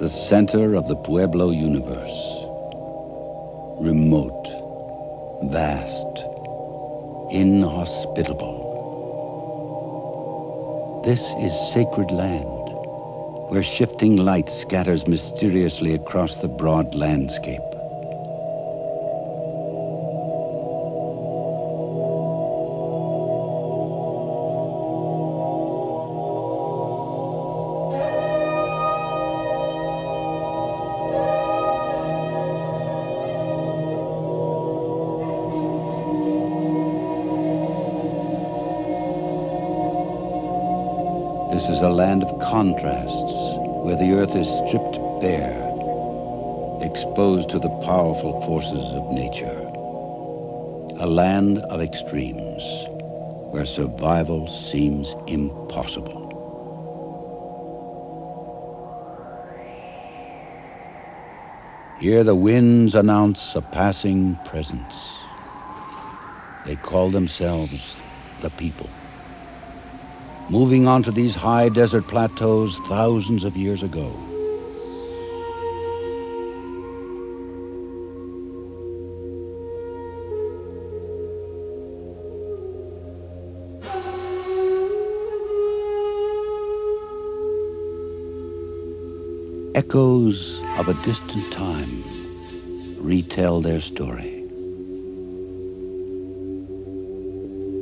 The center of the Pueblo universe. Remote, vast, inhospitable. This is sacred land, where shifting light scatters mysteriously across the broad landscape. This is a land of contrasts, where the earth is stripped bare, exposed to the powerful forces of nature. A land of extremes, where survival seems impossible. Here the winds announce a passing presence. They call themselves the people. Moving onto these high desert plateaus thousands of years ago. Echoes of a distant time retell their story.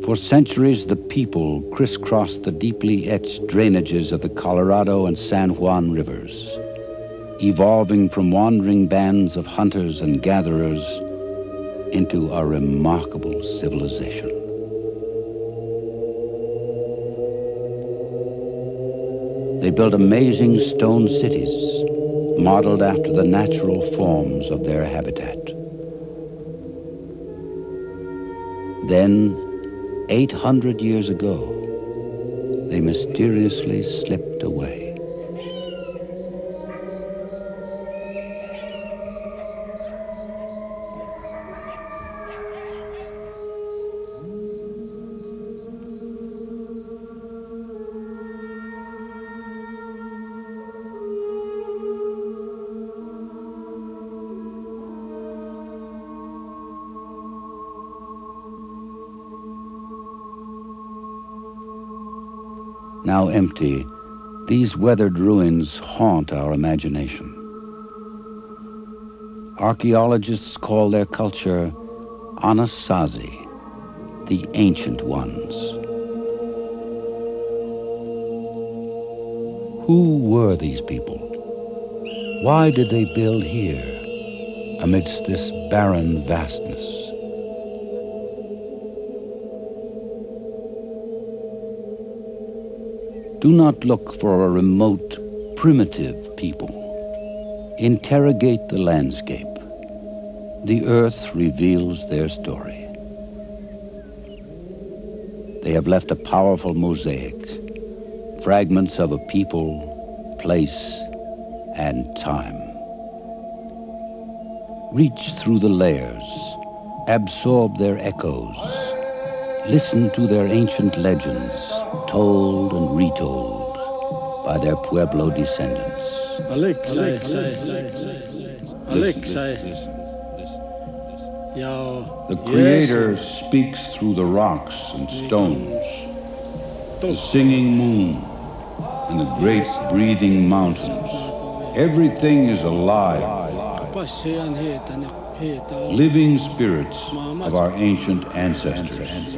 For centuries, the people crisscrossed the deeply etched drainages of the Colorado and San Juan rivers, evolving from wandering bands of hunters and gatherers into a remarkable civilization. They built amazing stone cities, modeled after the natural forms of their habitat. Then, 800 years ago, they mysteriously slipped away. Now empty, these weathered ruins haunt our imagination. Archaeologists call their culture Anasazi, the ancient ones. Who were these people? Why did they build here, amidst this barren vastness? Do not look for a remote, primitive people. Interrogate the landscape. The earth reveals their story. They have left a powerful mosaic, fragments of a people, place, and time. Reach through the layers, absorb their echoes, listen to their ancient legends, told and retold by their Pueblo descendants. The Creator speaks through the rocks and stones, the singing moon, and the great breathing mountains. Everything is alive. Living spirits of our ancient ancestors.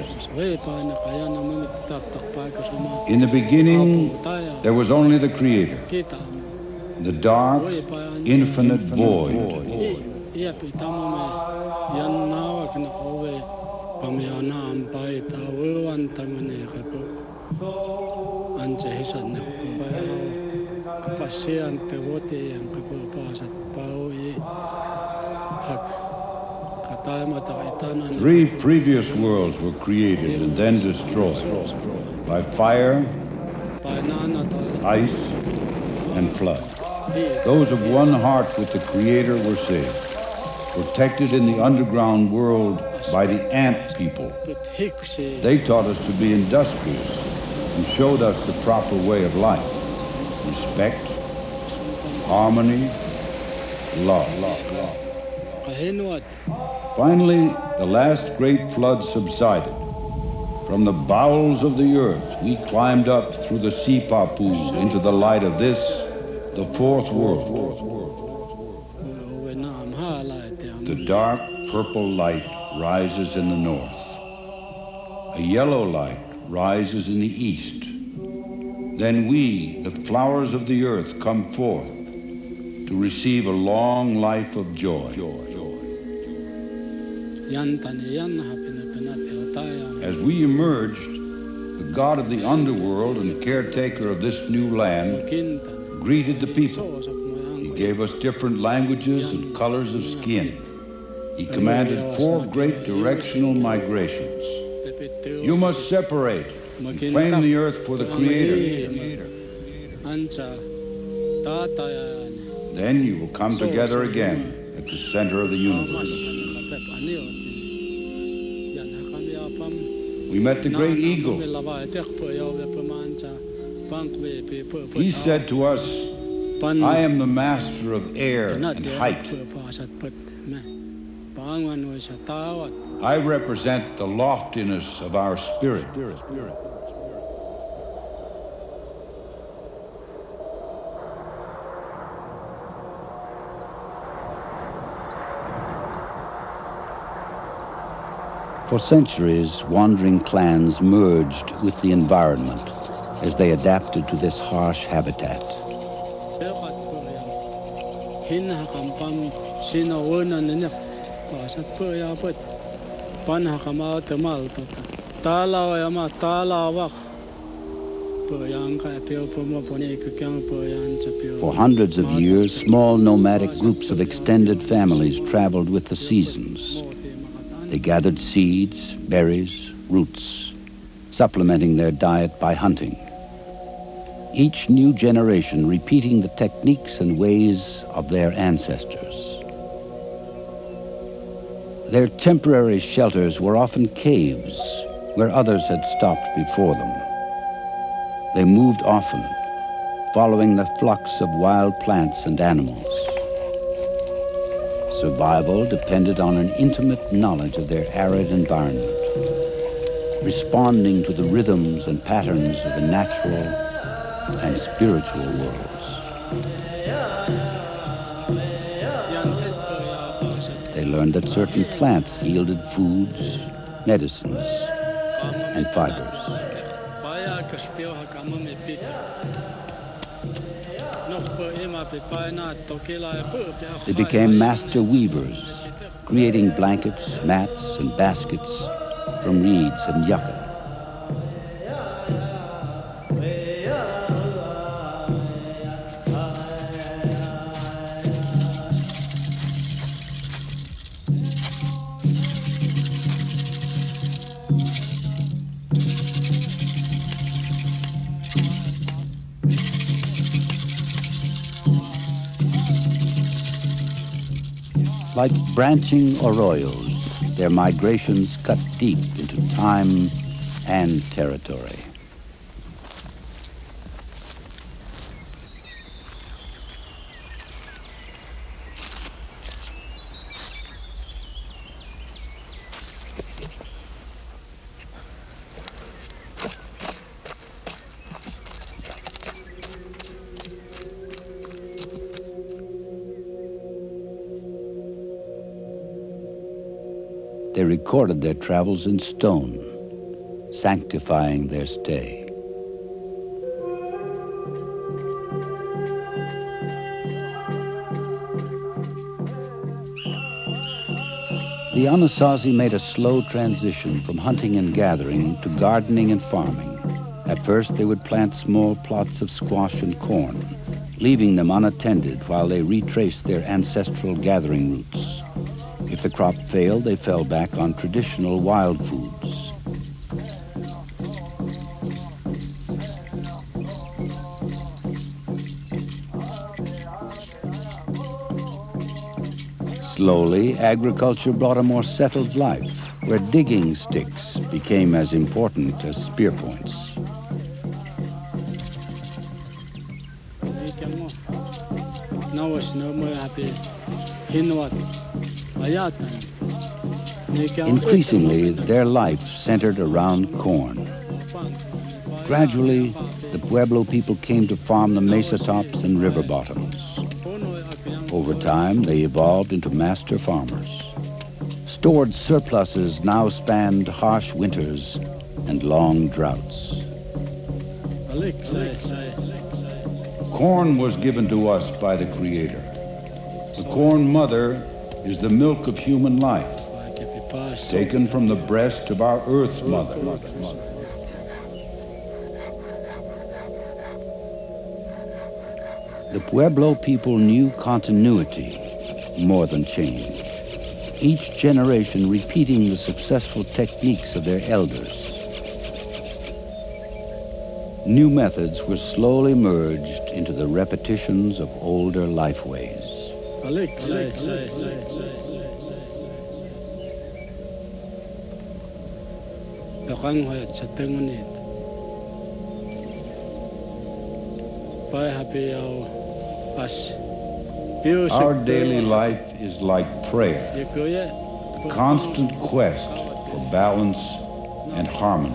In the beginning, there was only the Creator, the dark, infinite void. Three previous worlds were created and then destroyed by fire, ice, and flood. Those of one heart with the Creator were saved, protected in the underground world by the ant people. They taught us to be industrious and showed us the proper way of life: respect, harmony, love. Finally, the last great flood subsided. From the bowels of the earth, we climbed up through the Sipapu into the light of this, the fourth world. The dark purple light rises in the north. A yellow light rises in the east. Then we, the flowers of the earth, come forth to receive a long life of joy. As we emerged, the god of the underworld and caretaker of this new land greeted the people. He gave us different languages and colors of skin. He commanded 4 great directional migrations. You must separate and claim the earth for the Creator. Then you will come together again at the center of the universe. We met the great eagle. He said to us, I am the master of air and height. I represent the loftiness of our spirit. For centuries, wandering clans merged with the environment as they adapted to this harsh habitat. For hundreds of years, small nomadic groups of extended families traveled with the seasons. They gathered seeds, berries, roots, supplementing their diet by hunting. Each new generation repeating the techniques and ways of their ancestors. Their temporary shelters were often caves where others had stopped before them. They moved often, following the flux of wild plants and animals. Survival depended on an intimate knowledge of their arid environment, responding to the rhythms and patterns of the natural and spiritual worlds. They learned that certain plants yielded foods, medicines, and fibers. They became master weavers, creating blankets, mats, and baskets from reeds and yucca. Like branching arroyos, their migrations cut deep into time and territory. They recorded their travels in stone, sanctifying their stay. The Anasazi made a slow transition from hunting and gathering to gardening and farming. At first, they would plant small plots of squash and corn, leaving them unattended while they retraced their ancestral gathering routes. If the crop failed, they fell back on traditional wild foods. Slowly, agriculture brought a more settled life, where digging sticks became as important as spear points. Increasingly, their life centered around corn. Gradually, the Pueblo people came to farm the mesa tops and river bottoms. Over time, they evolved into master farmers. Stored surpluses now spanned harsh winters and long droughts. Corn was given to us by the Creator. The corn mother is the milk of human life, taken from the breast of our earth mother. The Pueblo people knew continuity more than change, each generation repeating the successful techniques of their elders. New methods were slowly merged into the repetitions of older life ways. Our daily life is like prayer, the constant quest for balance and harmony.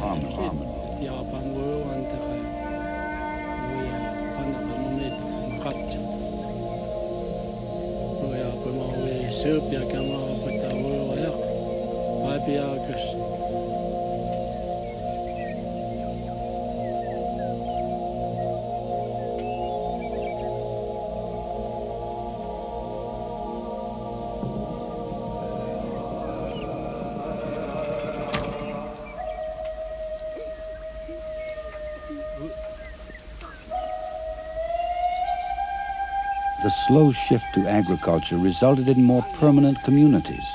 The slow shift to agriculture resulted in more permanent communities.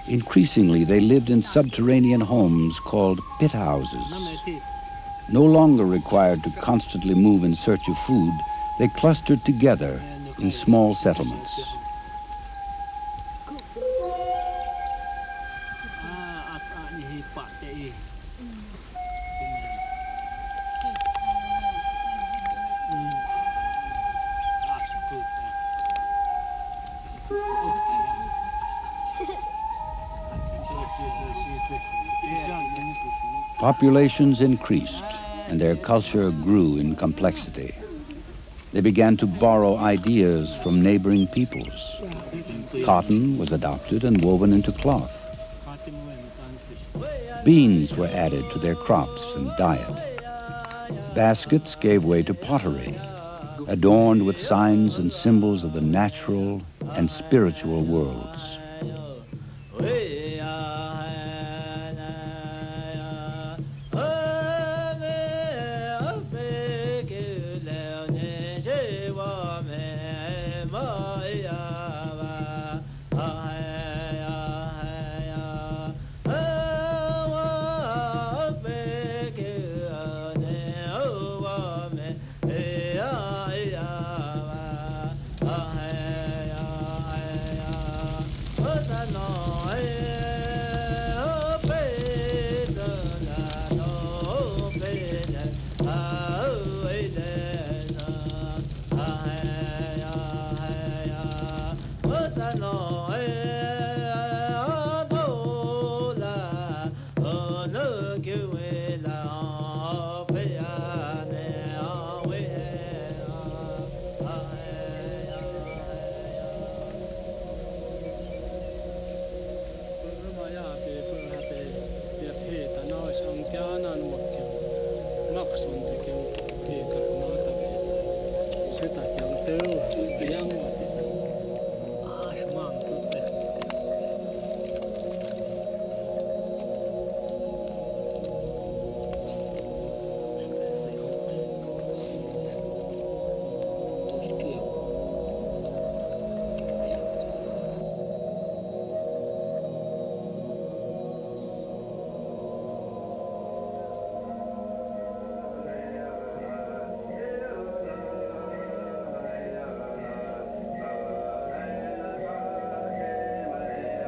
Increasingly, they lived in subterranean homes called pit houses. No longer required to constantly move in search of food, they clustered together in small settlements. Populations increased, and their culture grew in complexity. They began to borrow ideas from neighboring peoples. Cotton was adopted and woven into cloth. Beans were added to their crops and diet. Baskets gave way to pottery, adorned with signs and symbols of the natural and spiritual worlds.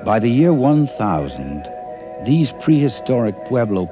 By the year 1000, these prehistoric Pueblo